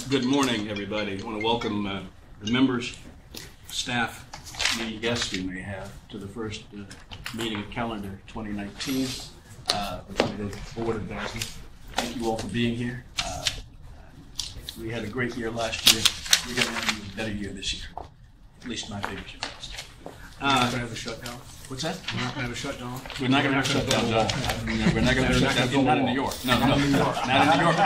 Good morning, everybody. I want to welcome the members, staff, any guests we may have to the first meeting of calendar 2019 of the Board of DASNY. Thank you all for being here. We had a great year last year. We're going to have a better year this year. At least my fingers are crossed. We're not going to have a shutdown? What's that? We're not going to have a shutdown? We're not going to have a shutdown, John. We're not going to have a shutdown. Not in New York. No, not in New York. Not in New York.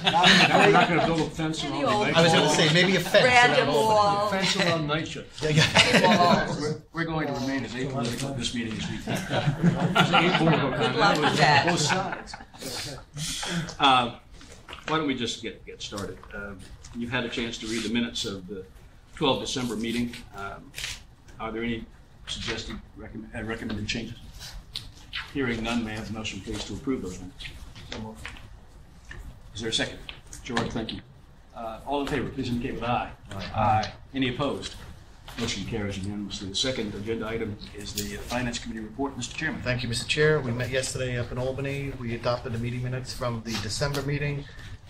We're not going to build a fence around the night. I was going to say, maybe a fence. Random wall. A fence around night shift. We're going to remain as apolitical at this meeting as we can. Good luck with that. Both sides. Why don't we just get started? You've had a chance to read the minutes of the 12 December meeting. Are there any suggested recommended changes? Hearing none, may I have a motion please to approve those minutes? Is there a second? George, thank you. All in favor, please indicate with aye. Aye. Any opposed? Motion carries unanimously. The second agenda item is the Finance Committee report. Mr. Chairman. Thank you, Mr. Chair. We met yesterday up in Albany. We adopted the meeting minutes from the December meeting.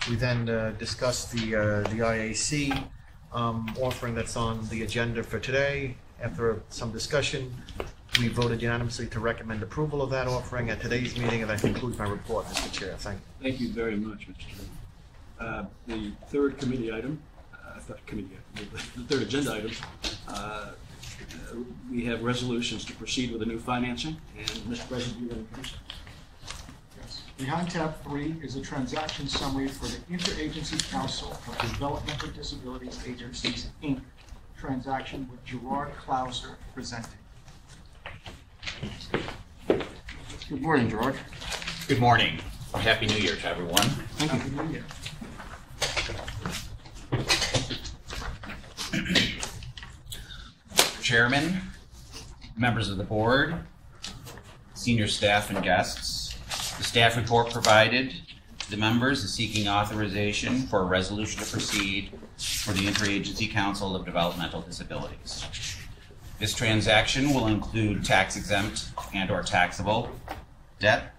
We then discussed the IAC offering that's on the agenda for today. After some discussion, we voted unanimously to recommend approval of that offering at today's meeting, and that concludes my report, Mr. Chair. Thank you. Thank you very much, Mr. Chairman. The third committee item, the third agenda item, we have resolutions to proceed with the new financing. And Mr. President, you're going to first. Yes. Behind tab 3 is a transaction summary for the Interagency Council of Developmental Disabilities Agencies, Inc. transaction with Gerard Clouser presenting. Good morning, Gerard. Good morning. Happy New Year to everyone. Thank you. Happy New Year. Chairman, members of the board, senior staff and guests, the staff report provided to the members is seeking authorization for a resolution to proceed for the Interagency Council of Developmental Disabilities. This transaction will include tax-exempt and/or taxable debt,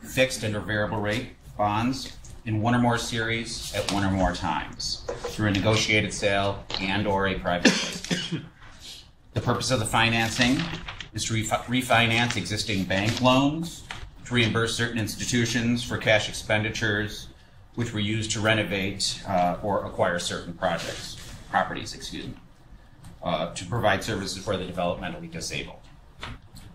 fixed and or variable rate bonds in one or more series at one or more times through a negotiated sale and/or a private placement. The purpose of the financing is to refinance existing bank loans, to reimburse certain institutions for cash expenditures which were used to renovate or acquire certain properties, to provide services for the developmentally disabled.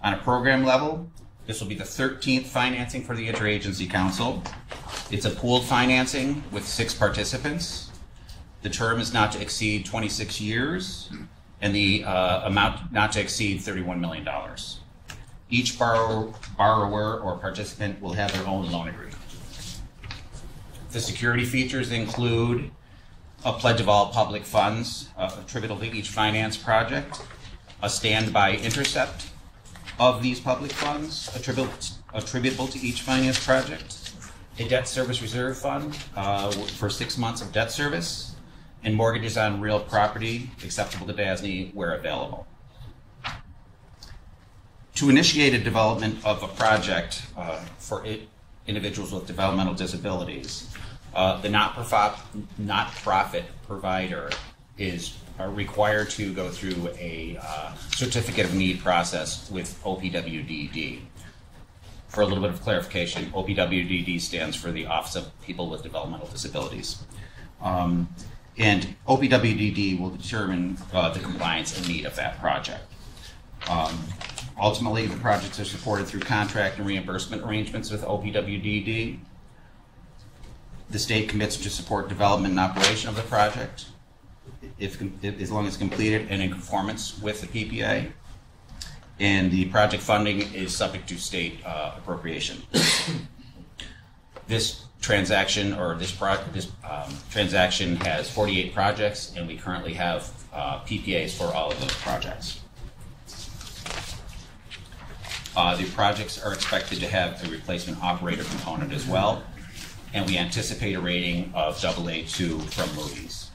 On a program level, this will be the 13th financing for the Interagency Council. It's a pooled financing with 6 participants. The term is not to exceed 26 years, and the amount not to exceed $31 million. Each borrower or participant will have their own loan agreement. The security features include a pledge of all public funds attributable to each finance project, a standby intercept of these public funds attributable to each finance project, a debt service reserve fund for 6 months of debt service, and mortgages on real property acceptable to DASNY where available. To initiate a development of a project for individuals with developmental disabilities, the not-profit provider is required to go through a certificate of need process with OPWDD. For a little bit of clarification, OPWDD stands for the Office of People with Developmental Disabilities. And OPWDD will determine the compliance and need of that project. Ultimately, the projects are supported through contract and reimbursement arrangements with OPWDD. The state commits to support development and operation of the project as long as completed and in conformance with the PPA. And the project funding is subject to state appropriation. This transaction transaction has 48 projects, and we currently have PPAs for all of those projects. The projects are expected to have a replacement operator component as well, and we anticipate a rating of AA2 from Moody's.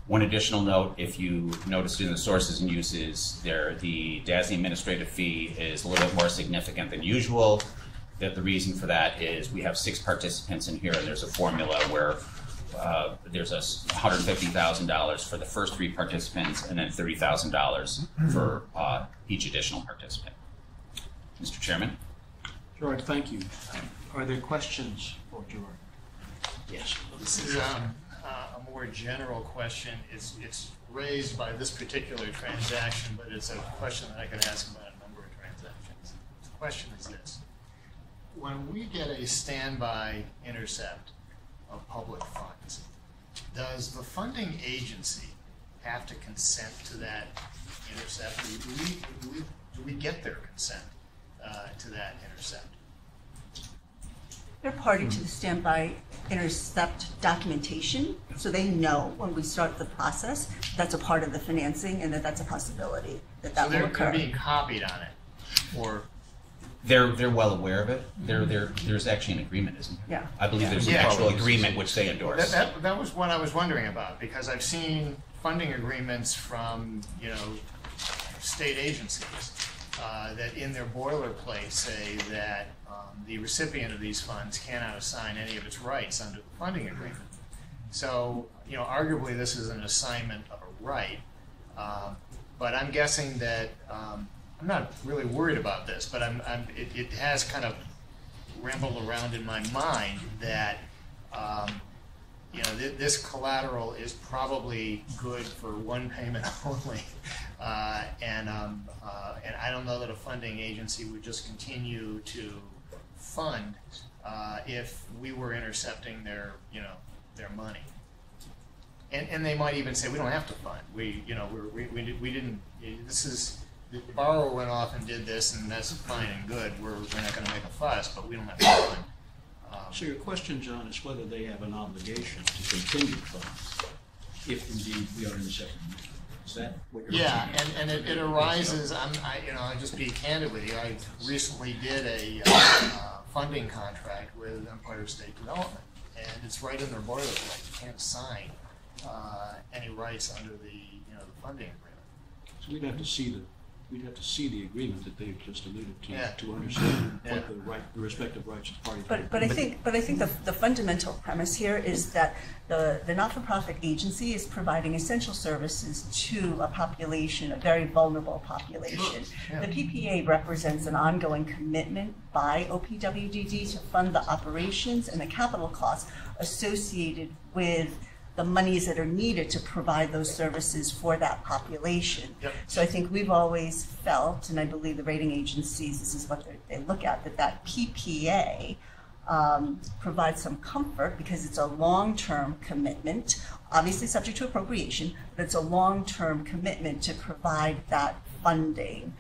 One additional note, if you noticed in the sources and uses, the DASNY administrative fee is a little bit more significant than usual. that the reason for that is we have 6 participants in here, and there's a formula where there's $150,000 for the first 3 participants, and then $30,000 for each additional participant. Mr. Chairman? Gerard, thank you. Are there questions for Gerard? Yes. This is a more general question. It's raised by this particular transaction, but it's a question that I could ask about a number of transactions. The question is this. When we get a standby intercept of public funds, does the funding agency have to consent to that intercept? Do we get their consent to that intercept? They're party to the standby intercept documentation, so they know when we start the process that's a part of the financing and that's a possibility that will occur. They're being copied on it, or They're well aware of it. There's actually an agreement, isn't there? Yeah. I believe there's an Yeah. actual agreement which they endorse. that was what I was wondering about, because I've seen funding agreements from, state agencies that in their boilerplate say that the recipient of these funds cannot assign any of its rights under the funding agreement. So, arguably this is an assignment of a right, but I'm guessing that I'm not really worried about this, but it has kind of rambled around in my mind that this collateral is probably good for one payment only, and I don't know that a funding agency would just continue to fund if we were intercepting their money. And they might even say we don't have to fund. We didn't. This is. The borrower went off and did this, and that's fine and good. We're not going to make a fuss, but we don't have to fund. So your question, John, is whether they have an obligation to continue funds if indeed we are intercepting. Is that what you're Yeah, and it arises. I'll just be candid with you. I recently did a funding contract with Empire State Development, and it's right in their boilerplate. You can't assign any rights under the funding agreement. So we'd have to see the agreement that they've just alluded to Yeah. to understand what the respective rights of the parties are. But I think the fundamental premise here is that the not-for-profit agency is providing essential services to a population, a very vulnerable population. Yeah. The PPA represents an ongoing commitment by OPWDD to fund the operations and the capital costs associated with the monies that are needed to provide those services for that population. Yep. So I think we've always felt, and I believe the rating agencies, this is what they look at, that PPA provides some comfort because it's a long-term commitment, obviously subject to appropriation, but it's a long-term commitment to provide that funding.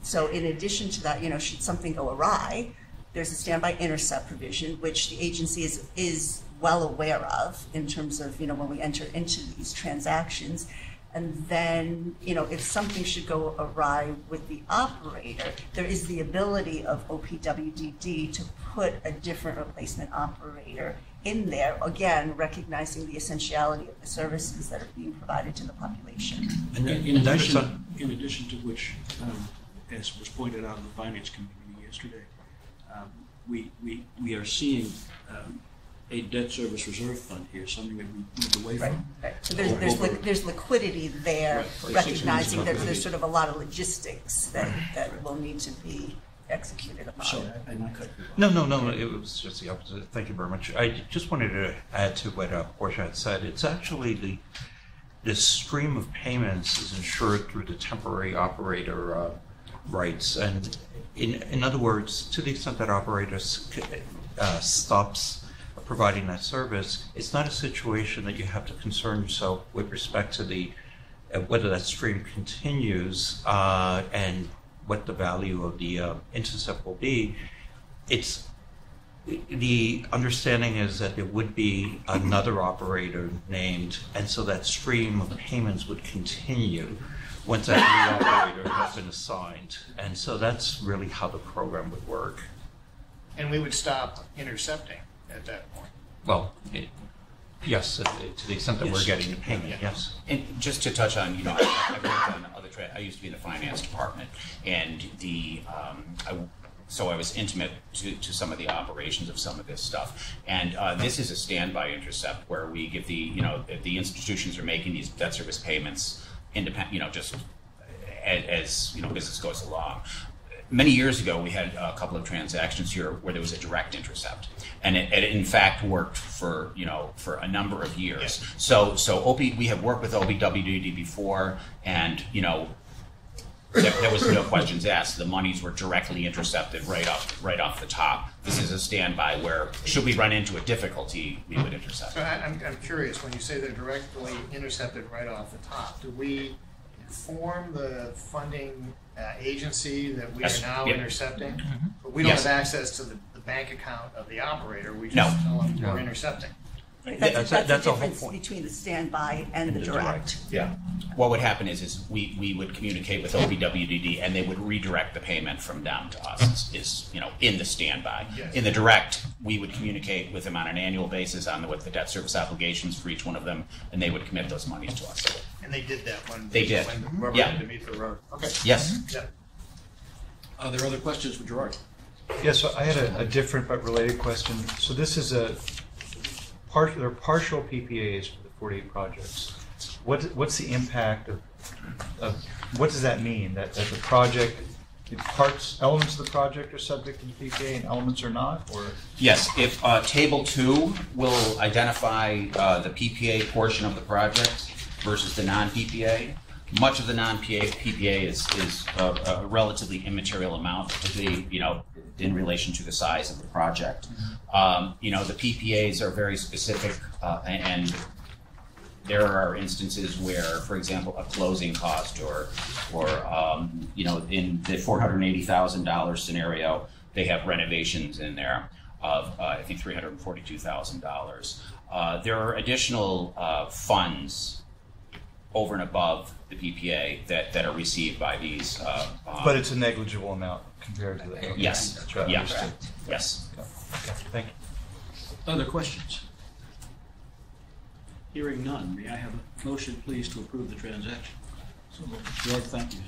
So in addition to that, should something go awry, there's a standby intercept provision, which the agency is well aware of in terms of, when we enter into these transactions. And then, if something should go awry with the operator, there is the ability of OPWDD to put a different replacement operator in there, again, recognizing the essentiality of the services that are being provided to the population. And in addition to which, as was pointed out in the Finance Committee meeting yesterday, we are seeing a debt service reserve fund here, something that we moved away from. Right. So there's liquidity there, Right. recognizing that there's sort of a lot of logistics that will need to be executed upon. Sorry, I cut you off. No, it was just the opposite. Thank you very much. I just wanted to add to what Portia had said. It's actually the stream of payments is ensured through the temporary operator rights. And in other words, to the extent that operator stops providing that service, it's not a situation that you have to concern yourself with respect to the whether that stream continues and what the value of the intercept will be. It's the understanding is that there would be another operator named, and so that stream of payments would continue once that new operator has been assigned. And so that's really how the program would work. And we would stop intercepting at that point. Well, yes, to the extent that we're getting the payment, yes. And just to touch on, I've worked on other I used to be in the finance department, and so I was intimate to some of the operations of some of this stuff. And this is a standby intercept where we give the, if the institutions are making these debt service payments independent, just as business goes along. Many years ago, we had a couple of transactions here where there was a direct intercept, and it in fact worked for a number of years. So we have worked with OBWD before, and there was no questions asked. The monies were directly intercepted right off the top. This is a standby where, should we run into a difficulty, we would intercept. So I'm curious, when you say they're directly intercepted right off the top, do we inform the funding agency that we are now intercepting? But we don't have access to the bank account of the operator. We just tell them we're intercepting. That's the difference between the standby and the direct. Yeah. What would happen is we would communicate with OBWDD, and they would redirect the payment from them to us. In the standby. Yes. In the direct, we would communicate with them on an annual basis on what the debt service obligations for each one of them, and they would commit those monies to us. And they did that when they did. When the rubber had to meet the road. Okay. Yes. Yeah. Are there other questions for Gerard? Yes, so I had a different but related question. So this is they're partial PPAs for the 48 projects. What's the impact of what does that mean? That the project, elements of the project are subject to the PPA and elements are not? Or yes, if Table 2 will identify the PPA portion of the project versus the non-PPA. Much of the non-PPA is a relatively immaterial amount, particularly in relation to the size of the project. The PPAs are very specific, and there are instances where, for example, a closing cost or in the $480,000 scenario, they have renovations in there of I think $342,000. There are additional funds over and above the PPA that are received by these. But it's a negligible amount compared to that. Yes. Yeah. Yes. Okay. Thank you. Other questions? Hearing none, may I have a motion, please, to approve the transaction? So, George, thank you.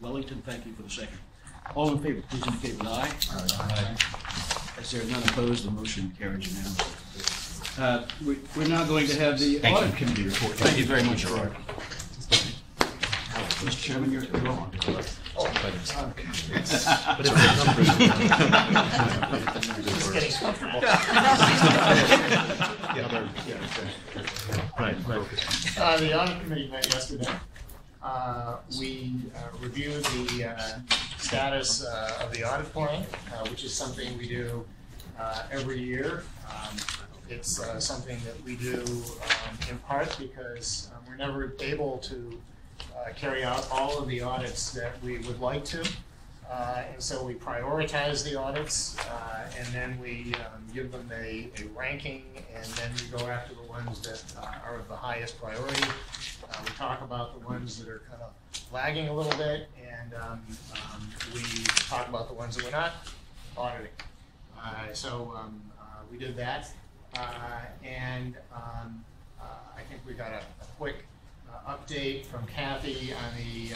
Wellington, thank you for the second. All in favor, please indicate with aye. Aye. As there are none opposed, the motion carries unanimously. We're now going to have the audit committee report. Thank you very much, Gerard. Mr. Chairman, you're on. Just getting comfortable. The audit committee met yesterday. We reviewed the status of the audit plan, which is something we do every year. It's something that we do in part because we're never able to carry out all of the audits that we would like to. And so we prioritize the audits, and then we give them a ranking, and then we go after the ones that are of the highest priority. We talk about the ones that are kind of lagging a little bit, and we talk about the ones that we're not auditing. So we did that, and I think we got a quick update from Kathy on the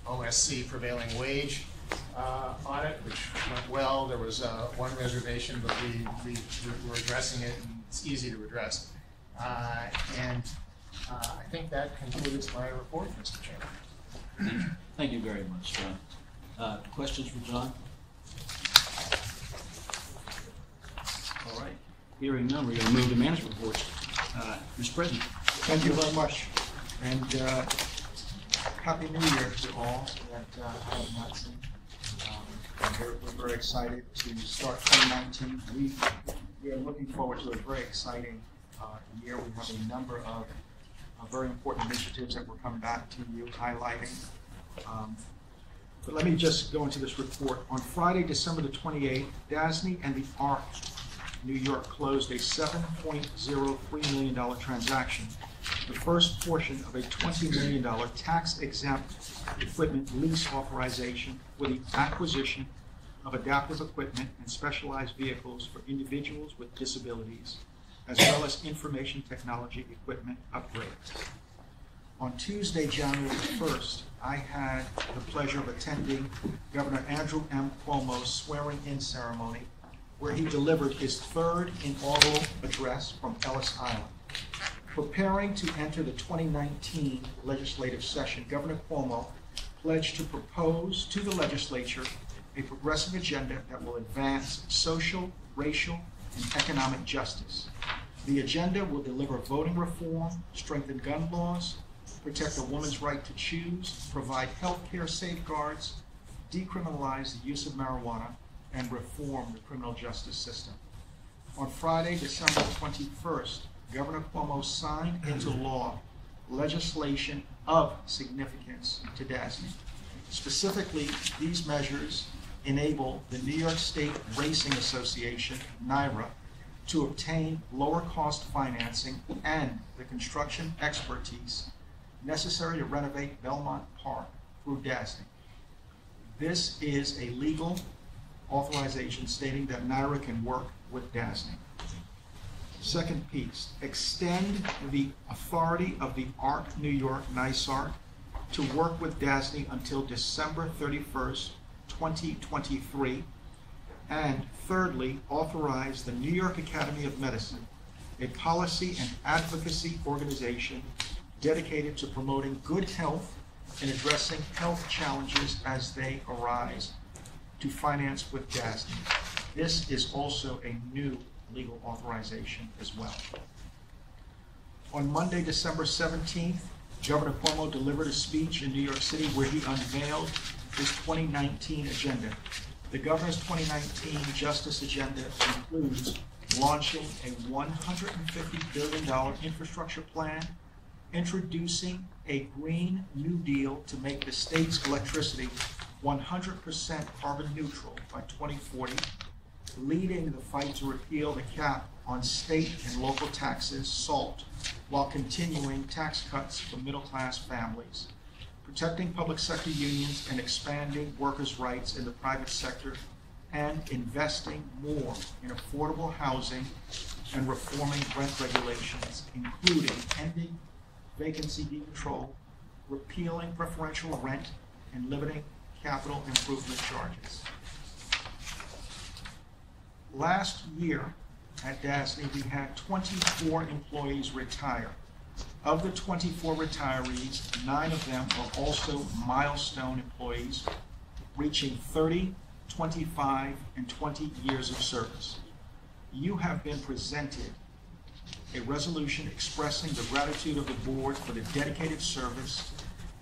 OSC prevailing wage audit, which went well. There was one reservation, but we're addressing it, and it's easy to address. And I think that concludes my report, Mr. Chairman. Thank you very much, John. Questions for John? All right. Hearing none, we're going to move to management reports. Mr. President. Thank you very much. And Happy New Year to all that I have not seen. We're very excited to start 2019. We are looking forward to a very exciting year. We have a number of very important initiatives that we're coming back to you highlighting. But let me just go into this report. On Friday, December the 28th, DASNY and the ARC New York closed a $7.03 million transaction, the first portion of a $20 million tax-exempt equipment lease authorization for the acquisition of adaptive equipment and specialized vehicles for individuals with disabilities, as well as information technology equipment upgrades. On Tuesday, January 1st, I had the pleasure of attending Governor Andrew M. Cuomo's swearing-in ceremony, where he delivered his third inaugural address from Ellis Island. Preparing to enter the 2019 legislative session, Governor Cuomo pledged to propose to the legislature a progressive agenda that will advance social, racial, and economic justice. The agenda will deliver voting reform, strengthen gun laws, protect a woman's right to choose, provide health care safeguards, decriminalize the use of marijuana, and reform the criminal justice system. On Friday, December 21st, Governor Cuomo signed into law legislation of significance to DASNY. Specifically, these measures enable the New York State Racing Association, NYRA, to obtain lower cost financing and the construction expertise necessary to renovate Belmont Park through DASNY. This is a legal authorization stating that NYRA can work with DASNY. Second piece, extend the authority of the ARC New York, NYSARC, to work with DASNY until December 31st, 2023. And thirdly, authorize the New York Academy of Medicine, a policy and advocacy organization dedicated to promoting good health and addressing health challenges as they arise, to finance with DASNY. This is also a new legal authorization as well. On Monday, December 17th, Governor Cuomo delivered a speech in New York City where he unveiled his 2019 agenda. The governor's 2019 justice agenda includes launching a $150 billion infrastructure plan, introducing a Green New Deal to make the state's electricity 100% carbon neutral by 2040, leading the fight to repeal the cap on state and local taxes, SALT, while continuing tax cuts for middle-class families, protecting public sector unions and expanding workers' rights in the private sector, and investing more in affordable housing and reforming rent regulations, including ending vacancy decontrol, repealing preferential rent, and limiting capital improvement charges. Last year at DASNY, we had 24 employees retire. Of the 24 retirees, 9 of them are also milestone employees, reaching 30, 25, and 20 years of service. You have been presented a resolution expressing the gratitude of the board for the dedicated service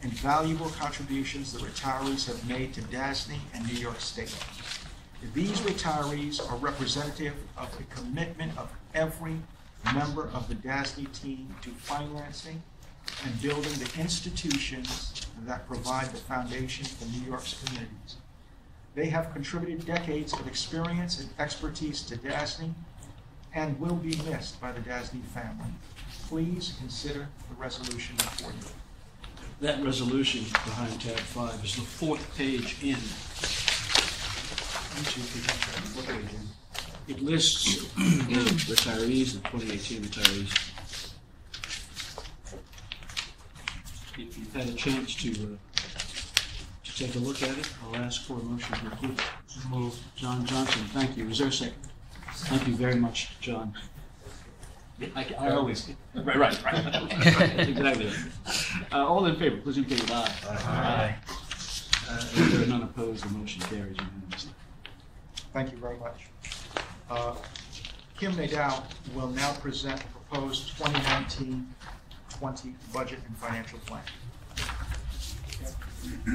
and valuable contributions the retirees have made to DASNY and New York State. These retirees are representative of the commitment of every member of the DASNY team to financing and building the institutions that provide the foundation for New York's communities. They have contributed decades of experience and expertise to DASNY and will be missed by the DASNY family. Please consider the resolution before you. That resolution behind tab 5 is the 4th page in. It lists the retirees, the 2018 retirees. If you've had a chance to take a look at it, I'll ask for a motion to approve. Move. John Johnson, thank you. Is there a second? Thank you very much, John. I always right. Exactly. All in favor, please indicate with aye. Aye. If there are none opposed, the motion carries unanimously. Thank you very much. Kim Nadeau will now present the proposed 2019-20 budget and financial plan.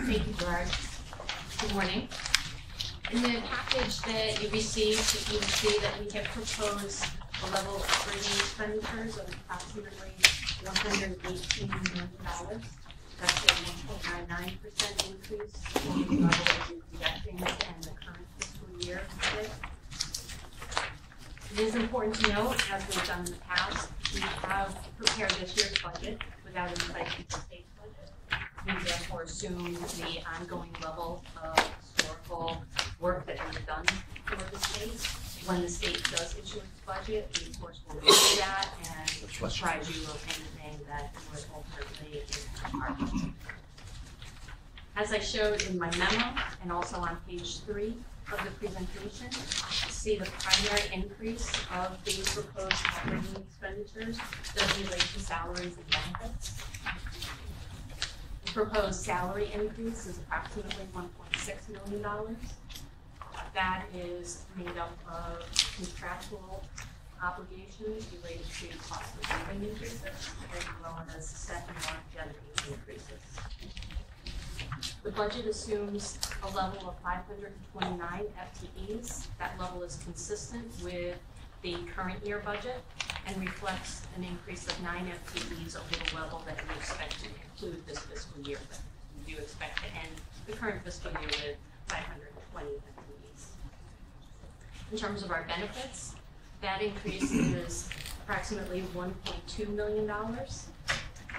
Thank you, Gerard. Good morning. In the package that you received, you can see that we have proposed a level of operating expenditures of approximately $118 million. That's a 1.99% increase from the level that you're projecting in the current fiscal year. It is important to note, as we've done in the past, we have prepared this year's budget without inflation for the state's budget. We therefore assume the ongoing level of historical work that we've done for the state. When the state does issue its budget, we of course will review that and to apprise you of anything that would ultimately impact our budget. As I showed in my memo and also on page 3 of the presentation, you see the primary increase of the proposed operating expenditures does relate to salaries and benefits. The proposed salary increase is approximately $1.6 million. That is made up of contractual obligations related to cost of living increases as well as step and longevity increases. The budget assumes a level of 529 FTEs. That level is consistent with the current year budget and reflects an increase of 9 FTEs over the level that we expect to conclude this fiscal year with. We do expect to end the current fiscal year with 520 FTEs. In terms of our benefits, that increase is approximately $1.2 million.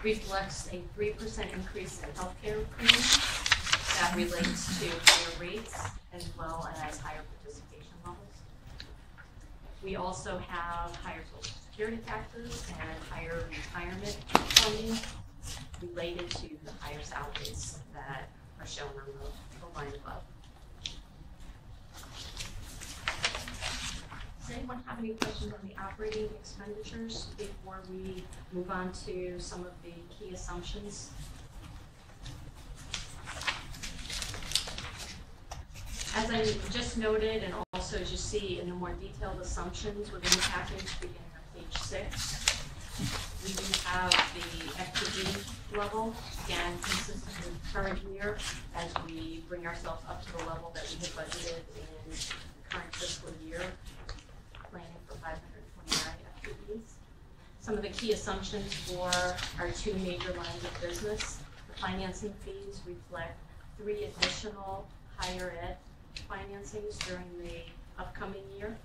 Reflects a 3% increase in healthcare premiums that relates to higher rates as well as higher participation levels. We also have higher Social Security taxes and higher retirement funding related to the higher salaries that are shown on the line above. Does anyone have any questions on the operating expenditures before we move on to some of the key assumptions? As I just noted, and also as you see in the more detailed assumptions within the package beginning on page 6, we do have the FTE level, again, consistent with the current year as we bring ourselves up to the level that we had budgeted in the current fiscal year, planning for 529 FTEs. Some of the key assumptions for our 2 major lines of business. The financing fees reflect 3 additional higher ed financings during the upcoming year.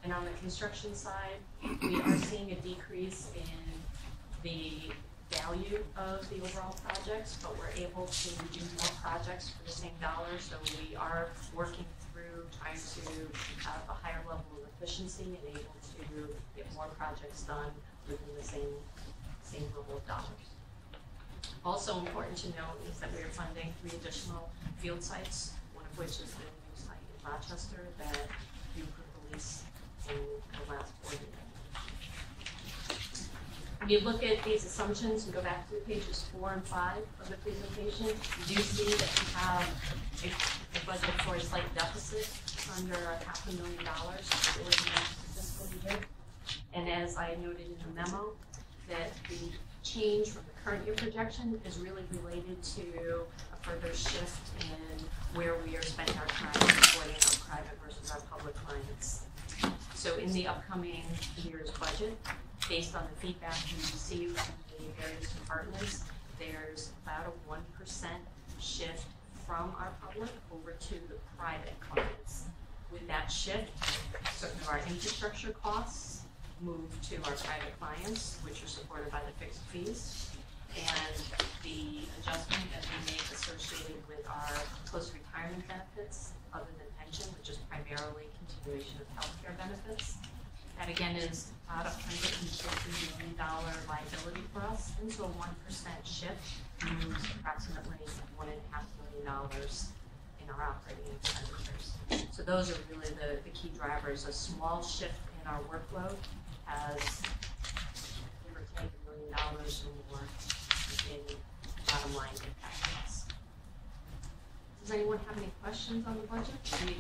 And on the construction side, we are seeing a decrease in the value of the overall projects, but we're able to do more projects for the same dollar, so we are working through trying to have a higher level of efficiency and able to get more projects done within the same level of dollars. Also important to note is that we are funding 3 additional field sites, one of which is the new site in Rochester that we approved the lease in the last board meeting. When you look at these assumptions and go back to pages 4 and 5 of the presentation, you do see that we have a budget for a slight deficit under $500,000 for the next fiscal year. And as I noted in the memo, that the change from the current year projection is really related to a further shift in where we are spending our time supporting our private versus our public clients. So in the upcoming year's budget, based on the feedback we received from the various departments, there's about a 1% shift from our public over to the private clients. With that shift, certain of our infrastructure costs move to our private clients, which are supported by the fixed fees, and the adjustment that we make associated with our post-retirement benefits, other than pension, which is primarily continuation of healthcare benefits. That again is about a $150 million liability for us, and so a 1% shift moves approximately $1.5 million in our operating expenditures. So those are really the key drivers. A small shift in our workload has give or take $1 million or more in bottom line impact to us. Does anyone have any questions on the budget? We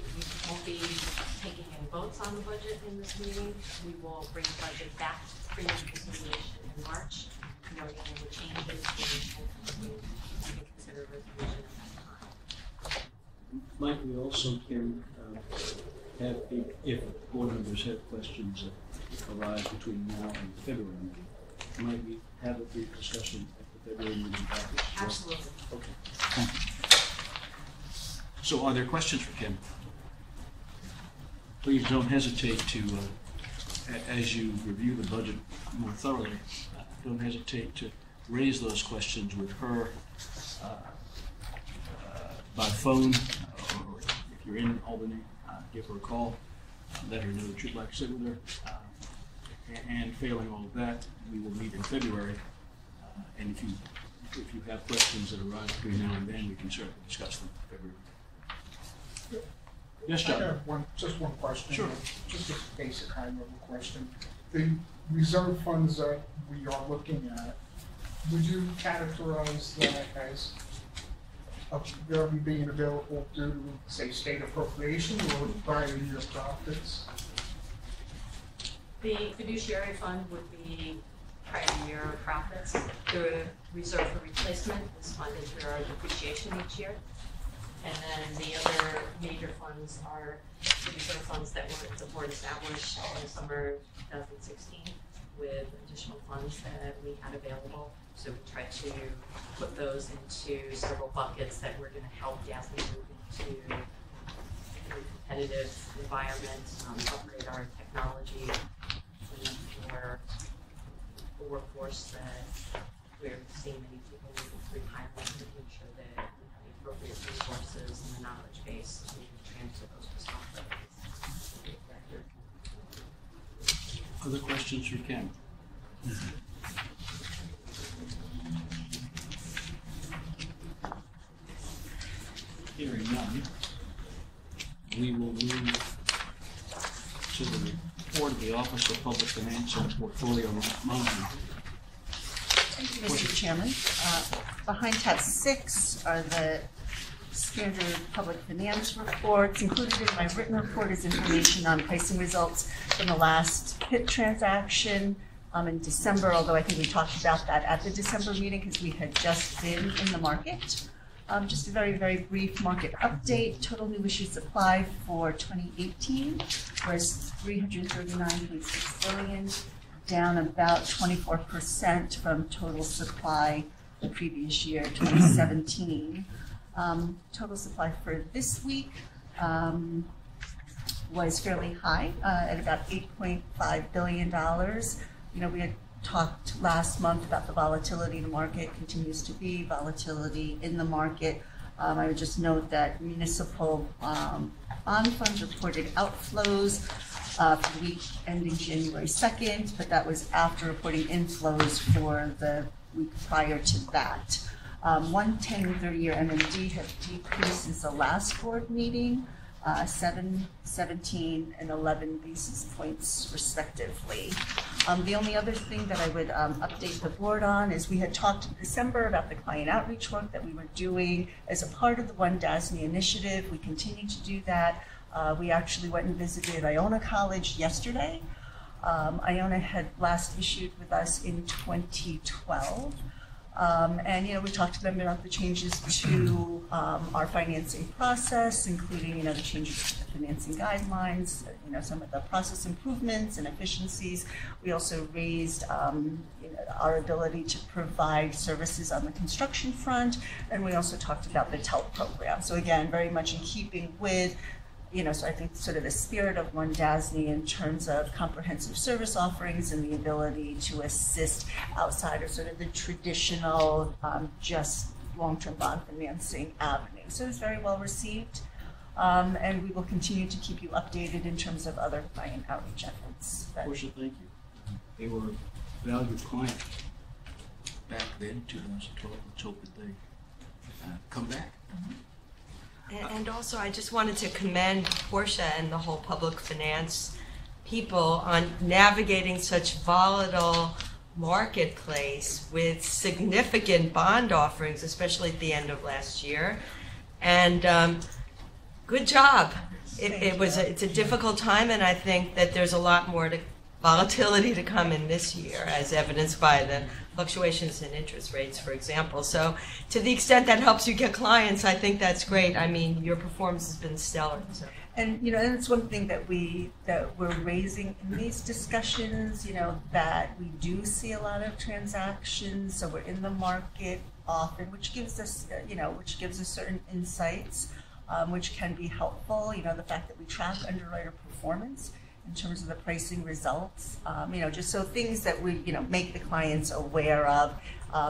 won't be taking any votes on the budget in this meeting. We will bring the budget back for reconciliation in March, noting any changes and consider a resolution at that time. Mike, we also can have, if board members have questions that arise between now and the February meeting, might we have a brief discussion at the February meeting package? Absolutely. Okay. Thank you. So are there questions for Kim? Please don't hesitate to, as you review the budget more thoroughly, don't hesitate to raise those questions with her by phone, or if you're in Albany, give her a call, let her know that you'd like to sit with her. And failing all of that, we will meet in February. And if you have questions that arise between now and then, we can certainly discuss them in February. Yes, John? I have just one question. Sure. Just a basic high-level question. The reserve funds that we are looking at, would you categorize that as them being available due to, say, state appropriation or prior year profits? The fiduciary fund would be prior year profits. The reserve for replacement is funded through our depreciation each year. And then the other major funds are the reserve funds that the board established in the summer of 2016 with additional funds that we had available. So we tried to put those into several buckets that were going to help DASNY move into a competitive environment, upgrade our technology, and for the workforce that we're seeing many people moving through retirement, making sure that we have the appropriate resources and the knowledge base to transfer those responsibilities. Other questions for Ken? Hearing none, we will move to the report of the Office of Public Finance and Portfolio Management. Thank you, Mr. Chairman. Behind tab 6 are the standard public finance reports. Included in my written report is information on pricing results from the last PIP transaction in December, although I think we talked about that at the December meeting because we had just been in the market. Just a very, very brief market update. Total new issue supply for 2018 was 339.6 billion, down about 24% from total supply the previous year, 2017. Total supply for this week was fairly high at about $8.5 billion. You know, we had talked last month about the volatility in the market, continues to be volatility in the market. I would just note that municipal bond funds reported outflows for the week ending January 2nd, but that was after reporting inflows for the week prior to that. 1, 10, and 30-year MMD have decreased since the last board meeting, 7, 17, and 11 basis points respectively. The only other thing that I would update the board on is we had talked in December about the client outreach work that we were doing as a part of the One DASNY initiative. We continue to do that. We actually went and visited Iona College yesterday. Iona had last issued with us in 2012. And, you know, we talked to them about the changes to our financing process, including, you know, the changes to the financing guidelines, you know, some of the process improvements and efficiencies. We also raised you know, our ability to provide services on the construction front, and we also talked about the TELP program. So again, very much in keeping with, you know, so I think sort of the spirit of One DASNY in terms of comprehensive service offerings and the ability to assist outside of sort of the traditional just long-term bond financing avenue. So it's very well received, and we will continue to keep you updated in terms of other client outreach efforts. Portia, thank you. They were a valued client back then, 2012. Let's hope that they come back. And also, I just wanted to commend Portia and the whole public finance people on navigating such volatile marketplace with significant bond offerings, especially at the end of last year. And good job. It's a difficult time, and I think that there's a lot more volatility to come in this year, as evidenced by the fluctuations in interest rates, for example. So to the extent that helps you get clients, I think that's great. I mean, your performance has been stellar. So. And, you know, and it's one thing that we're raising in these discussions, you know, that we do see a lot of transactions, so we're in the market often, which gives us, you know, certain insights, which can be helpful. You know, the fact that we track underwriter performance in terms of the pricing results, you know, just so things that we, you know, make the clients aware of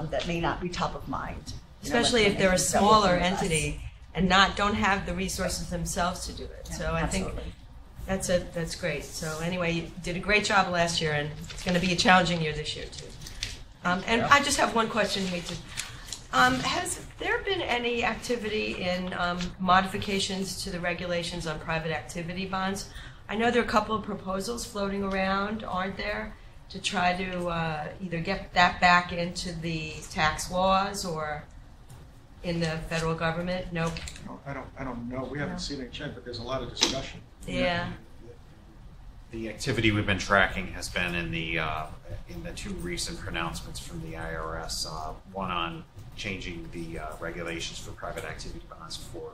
that may not be top of mind. Especially if they're a smaller entity and don't have the resources themselves to do it. Yeah, so I absolutely. think That's great. So anyway, you did a great job last year, and it's going to be a challenging year this year too. And I just have one question, Hayden. Has there been any activity in modifications to the regulations on private activity bonds? I know there are a couple of proposals floating around, aren't there, to try to either get that back into the tax laws or in the federal government? Nope. No, I don't know. We haven't seen it yet, but there's a lot of discussion. Yeah. The activity we've been tracking has been in the two recent pronouncements from the IRS. One on changing the regulations for private activity bonds for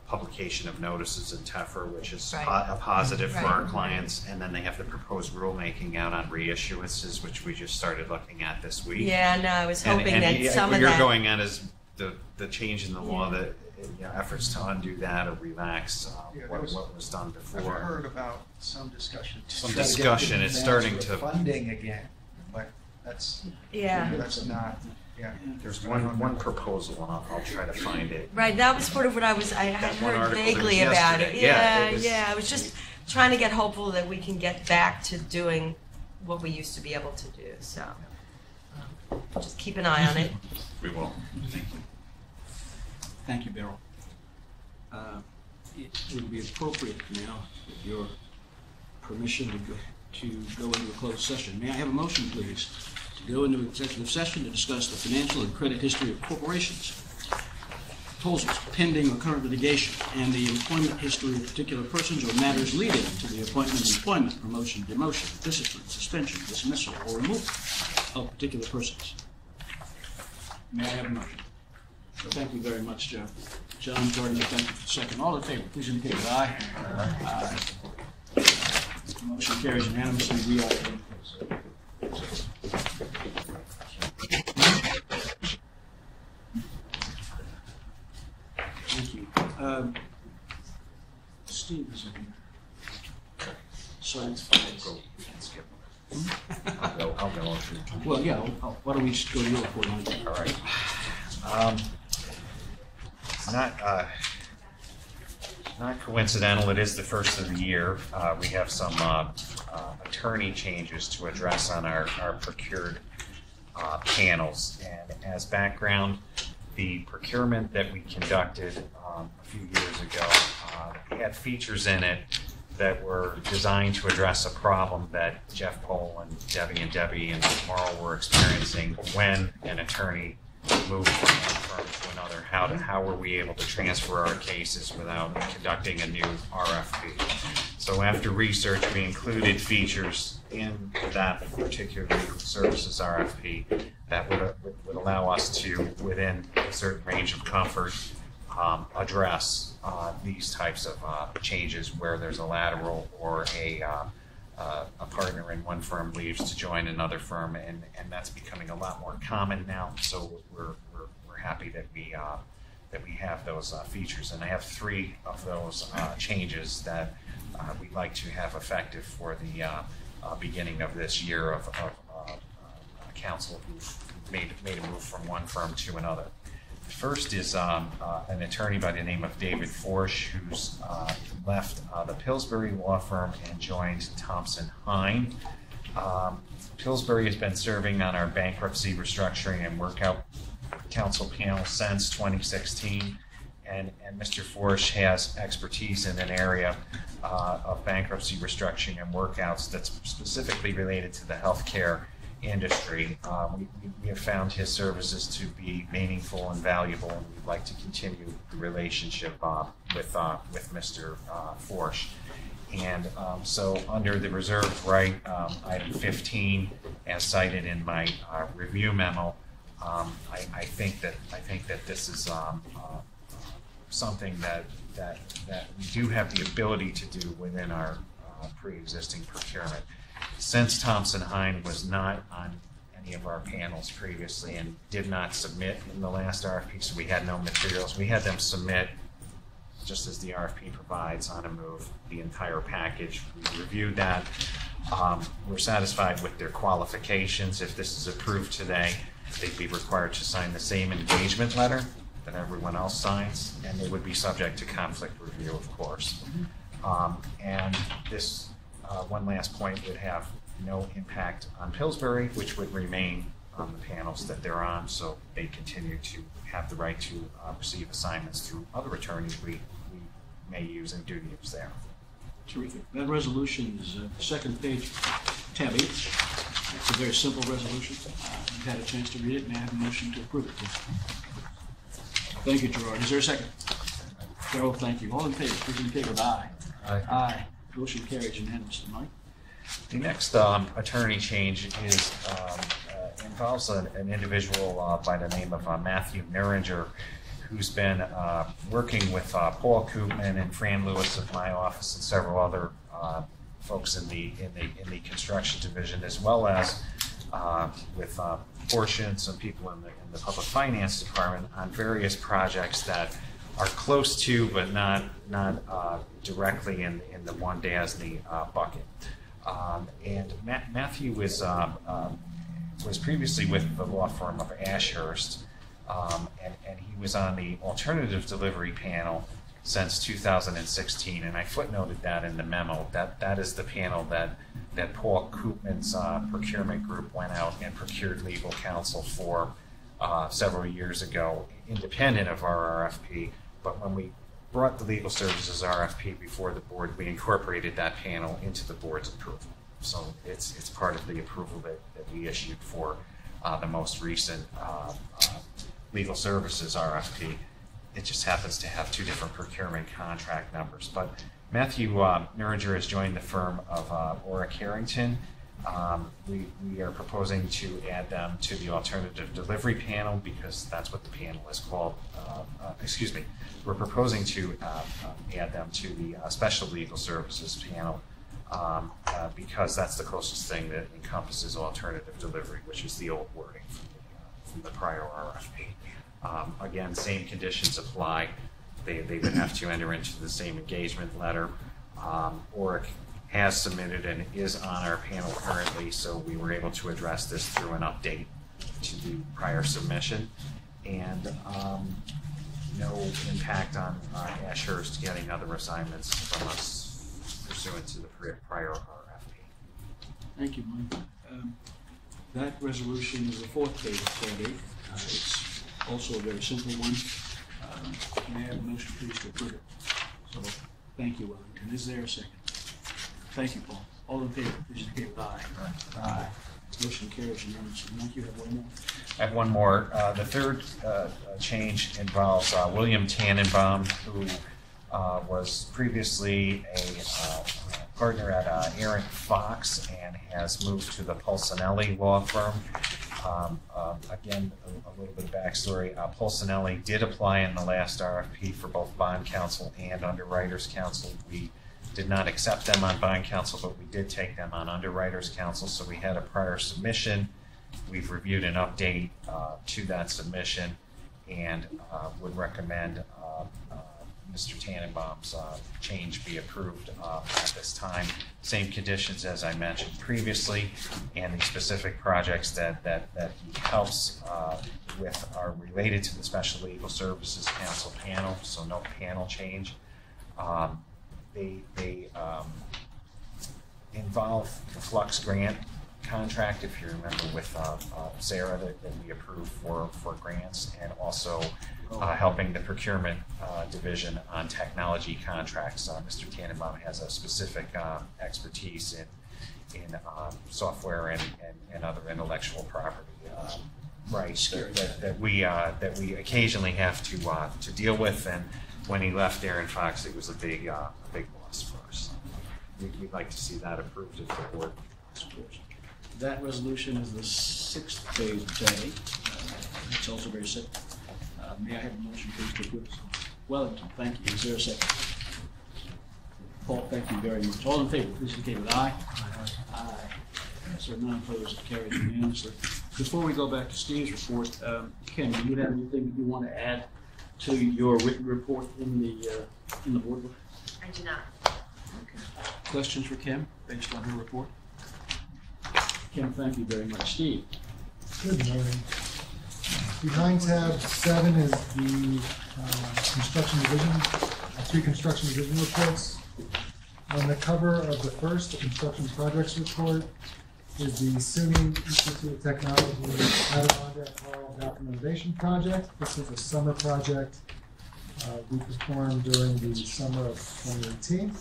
publication of notices in TEFR, which is a positive for our clients, and then they have the proposed rulemaking out on reissuances, which we just started looking at this week. Yeah, no, I was hoping that some what of you're that. going at is the change in the law, that efforts to undo that or relax what was done before. I've heard about some discussion. It's starting to funding again, but that's not. Yeah. There's one proposal, and I'll try to find it. Right, that was sort of what I had one heard article vaguely that was about it. yesterday. Yeah, I was just trying to get hopeful that we can get back to doing what we used to be able to do. So just keep an eye on it. We will. Thank you. Thank you, Beryl. It would be appropriate now, with your permission, to go into a closed session. May I have a motion, please, to go into executive session to discuss the financial and credit history of corporations, proposals pending or current litigation, and the employment history of particular persons or matters leading to the appointment, employment, promotion, demotion, discipline, suspension, dismissal, or removal of particular persons. May I have a motion? Thank you very much, Joe. John, Jordan, thank you for the second. All in favor, please indicate with aye. Aye. Motion carries unanimously. We are in closed. Thank you. Steve is in here. So it's fine. We can skip. I'll go through. Well, yeah. Why don't we just go to your report on it? All right. Not coincidental, it is the first of the year. We have some attorney changes to address on our procured panels. And as background, the procurement that we conducted a few years ago had features in it that were designed to address a problem that Jeff Pohl and Debbie and Marl were experiencing when an attorney moved from one firm to another. How were we able to transfer our cases without conducting a new RFP? So after research, we included features in that particular legal services RFP that would allow us to, within a certain range of comfort, address these types of changes where there's a lateral or a partner in one firm leaves to join another firm, and that's becoming a lot more common now. So we're happy that we have those features, and I have 3 of those changes that we'd like to have effective for the beginning of this year of counsel who made a move from one firm to another. The first is an attorney by the name of David Forsch, who's left the Pillsbury law firm and joined Thompson Hine. Pillsbury has been serving on our bankruptcy, restructuring, and workout counsel panel since 2016, and Mr. Forsch has expertise in an area of bankruptcy, restructuring, and workouts that's specifically related to the healthcare industry. We have found his services to be meaningful and valuable, and we'd like to continue the relationship with Mr. Forsch. And so under the reserved right, item 15, as cited in my review memo, I think that this is something that we do have the ability to do within our pre-existing procurement. Since Thompson Hine was not on any of our panels previously and did not submit in the last RFP, so we had no materials, we had them submit, just as the RFP provides, on a move, the entire package. We reviewed that. We're satisfied with their qualifications. If this is approved today, they'd be required to sign the same engagement letter that everyone else signs, and they would be subject to conflict review, of course. And this, one last point, would have no impact on Pillsbury, which would remain on the panels that they're on, so they continue to have the right to receive assignments through other attorneys we may use and do use there. Terrific. That resolution is second page, tab 8. It's a very simple resolution. You've had a chance to read it. May I have a motion to approve it, please? Thank you, Gerard. Is there a second? Carol, thank you. All in favor, please indicate with aye. Aye. Aye. Motion carries unanimously. Mike? The next attorney change is involves an individual by the name of Matthew Nuringer, who's been working with Paul Koopman and Fran Lewis of my office and several other folks in the construction division, as well as with Portia and some people in the public finance department on various projects that are close to, but not directly in the one DASNY bucket. And Matthew was previously with the law firm of Ashurst, and he was on the alternative delivery panel since 2016. And I footnoted that in the memo. That is the panel that Paul Koopman's procurement group went out and procured legal counsel for several years ago, independent of our RFP. But when we brought the legal services RFP before the board, we incorporated that panel into the board's approval. So it's part of the approval that we issued for the most recent legal services RFP. It just happens to have two different procurement contract numbers. But Matthew Nuringer has joined the firm of Orrick Harrington. We are proposing to add them to the alternative delivery panel because that's what the panel is called. We're proposing to add them to the special legal services panel because that's the closest thing that encompasses alternative delivery, which is the old wording from the prior RFP. Again, same conditions apply. They would have to enter into the same engagement letter. Orrick has submitted and is on our panel currently, so we were able to address this through an update to the prior submission. And no impact on Ashurst getting other assignments from us pursuant to the prior RFP. Thank you, Mike. That resolution is the fourth page of tab 8. It's also a very simple one. May I have a motion, please, to approve it? So, thank you, Wellington. Is there a second? Thank you, Paul. All in favor, please indicate with aye. Aye. Motion carries unanimously. Mike, you have one more? I have one more. The third change involves William Tannenbaum, who was previously a partner at Aaron Fox and has moved to the Pulcinelli law firm. Again, a little bit of backstory. Pulcinelli did apply in the last RFP for both bond counsel and underwriters counsel. We did not accept them on bond counsel, but we did take them on underwriters counsel, so we had a prior submission. We've reviewed an update to that submission and would recommend Mr. Tannenbaum's change be approved at this time. Same conditions as I mentioned previously, and the specific projects that he helps with are related to the Special Legal Services Council panel, so no panel change. They involve the Flux grant contract, if you remember, with Sarah that we approved for grants, and also helping the procurement division on technology contracts. Mr. Tannenbaum has a specific expertise in software and other intellectual property rights that we occasionally have to deal with. And when he left Aaron Fox, it was a big loss for us. We'd like to see that approved if the board supports. That resolution is the sixth page of tab 8. It's also very simple. May I have a motion, please, to approve this? Wellington, thank you. Is there a second? Paul, thank you very much. All in favor, please indicate with aye. Aye. So none opposed, carried unanimously. Before we go back to Steve's report, Ken, do you have anything that you want to add to your written report in the board book? I do not. Okay. Questions for Kim based on her report? Kim, thank you very much. Steve? Good morning. Behind tab 7 is the construction division, 3 construction division reports. On the cover of the first, the construction projects report, is the SUNY Institute of Technology Adirondack Hall Bathroom Renovation Project. This is a summer project we performed during the summer of 2018.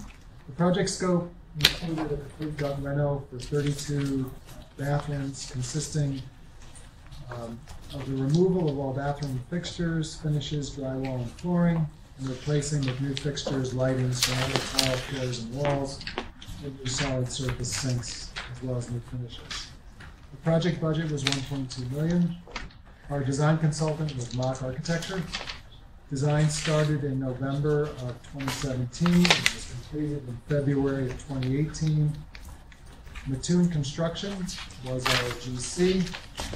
The project scope included a complete gut reno for 32 bathrooms, consisting of the removal of all bathroom fixtures, finishes, drywall, and flooring, and replacing with new fixtures, lighting, ceramic tile floors and walls, and new solid surface sinks, as well as new finishes. The project budget was $1.2 million. Our design consultant was Mock Architecture. Design started in November of 2017 and was completed in February of 2018. Mattoon Construction was our GC.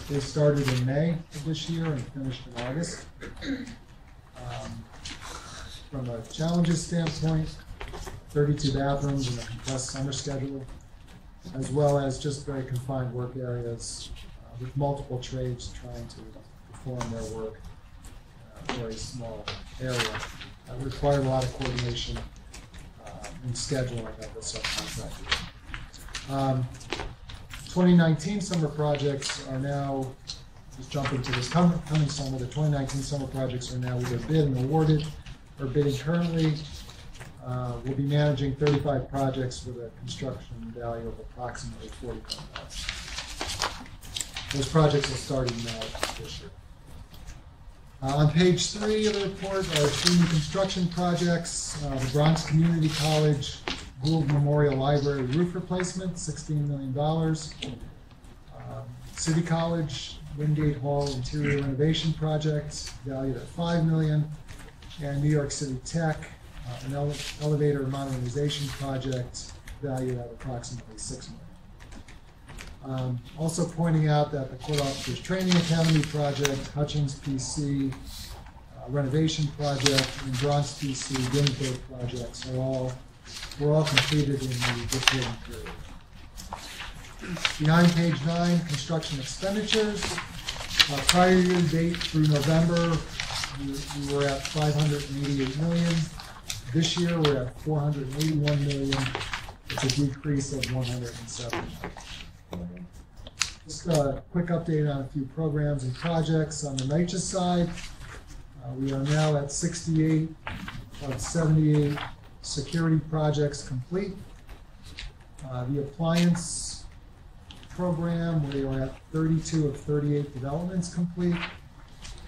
They started in May of this year and finished in August. From a challenges standpoint, 32 bathrooms and a compressed summer schedule, as well as just very confined work areas with multiple trades trying to perform their work in a very small area. That required a lot of coordination and scheduling of the subcontractors. 2019 summer projects are now, just jumping to this coming summer, the 2019 summer projects are now either bid and awarded or bidding currently. We'll be managing 35 projects with a construction value of approximately $40 million. Those projects will start in May this year. On page 3 of the report are 3 new construction projects. The Bronx Community College Gould Memorial Library roof replacement, $16 million. City College Wingate Hall interior renovation project, valued at $5 million. And New York City Tech, an elevator modernization project, valued at approximately $6 million. Also pointing out that the Court Officers Training Academy project, Hutchins PC renovation project, and Bronx PC Ginsburg projects were all completed in the reporting period. Behind page 9, construction expenditures. Prior year date through November, we were at $588 million. This year we're at $481 million. It's a decrease of $107 million. Just a quick update on a few programs and projects. On the NYCHA side, we are now at 68 of 78 security projects complete. The appliance program, we are at 32 of 38 developments complete.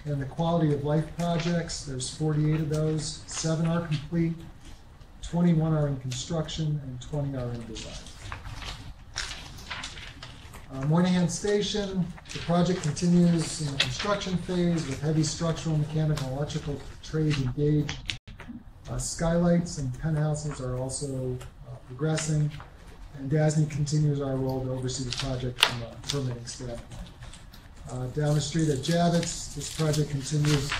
And the quality of life projects, there's 48 of those. 7 are complete, 21 are in construction, and 20 are in design. Moynihan Station, the project continues in the construction phase with heavy structural, mechanical, and electrical trades engaged. Skylights and penthouses are also progressing, and DASNY continues our role to oversee the project from a permitting standpoint. Down the street at Javits, this project continues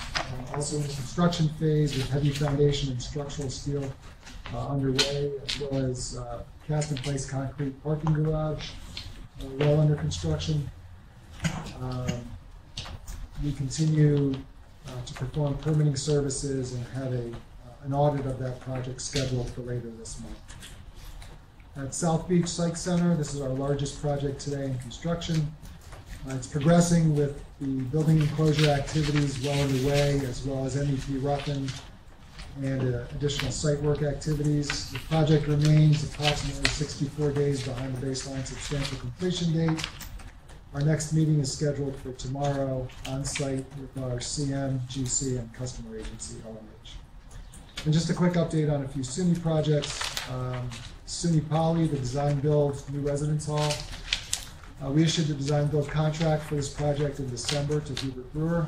also in the construction phase with heavy foundation and structural steel underway, as well as cast-in-place concrete parking garage well under construction. We continue to perform permitting services and have an audit of that project scheduled for later this month. At South Beach Psych Center, this is our largest project today in construction. It's progressing with the building enclosure activities well underway, as well as MEP roughing and additional site work activities. The project remains approximately 64 days behind the baseline substantial completion date. Our next meeting is scheduled for tomorrow on site with our CM, GC, and customer agency, LMH. And just a quick update on a few SUNY projects. SUNY Poly, the design build new residence hall. We issued the design build contract for this project in December to Hubert Brewer.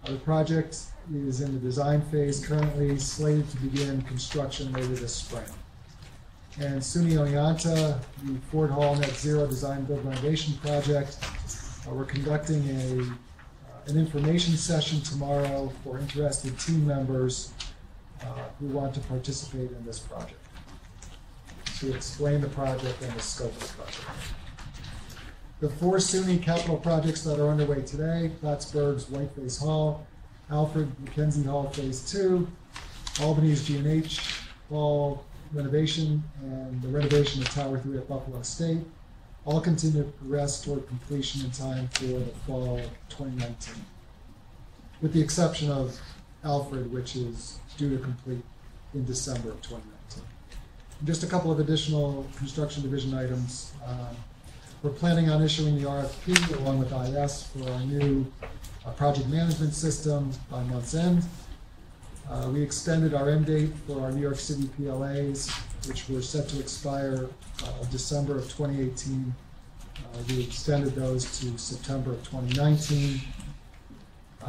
The project is in the design phase currently, slated to begin construction later this spring. And SUNY Oneonta, the Ford Hall Net Zero design build renovation project. We're conducting an information session tomorrow for interested team members who want to participate in this project, to explain the project and the scope of the project. The 4 SUNY capital projects that are underway today: Plattsburgh's Whiteface Hall, Alfred McKenzie Hall Phase 2, Albany's G&H Hall renovation and the renovation of Tower 3 at Buffalo State all continue to progress toward completion in time for the fall of 2019, with the exception of Alfred, which is due to complete in December of 2019. Just a couple of additional construction division items. We're planning on issuing the RFP along with IS for our new project management system by month's end. We extended our end date for our New York City PLAs, which were set to expire December of 2018. We extended those to September of 2019.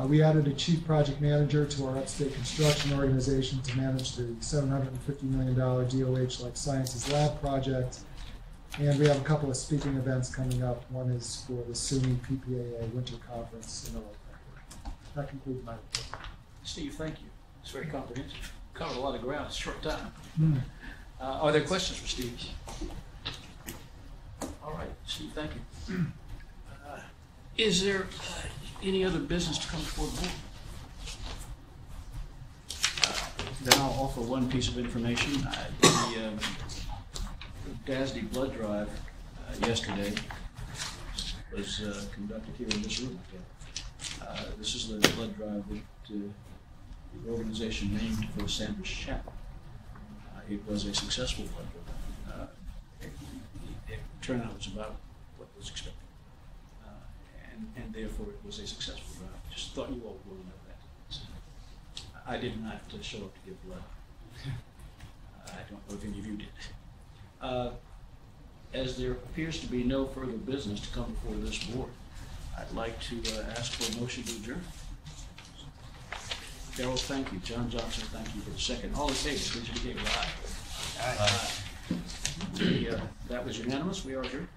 We added a chief project manager to our upstate construction organization to manage the $750 million DOH Life Sciences Lab project. And we have a couple of speaking events coming up. One is for the SUNY PPAA Winter Conference in early February. That concludes my report. Steve, thank you. It's very comprehensive. Covered a lot of ground in a short time. Are there questions for Steve? All right, Steve, thank you. Is there any other business to come before the board? Then I'll offer one piece of information. The DASNY blood drive yesterday was conducted here in this room. This is the blood drive that the organization named for Sanders Chapel. It was a successful blood drive. The turnout was about what was expected. And therefore it was a successful drive. Just thought you all would know that. I didn't have to show up to give blood. I don't know if any of you did. As there appears to be no further business to come before this board, I'd like to ask for a motion to adjourn. Darrell, thank you. John Johnson, thank you for the second. All in favor, please indicate with aye. Aye. That was unanimous. We are adjourned.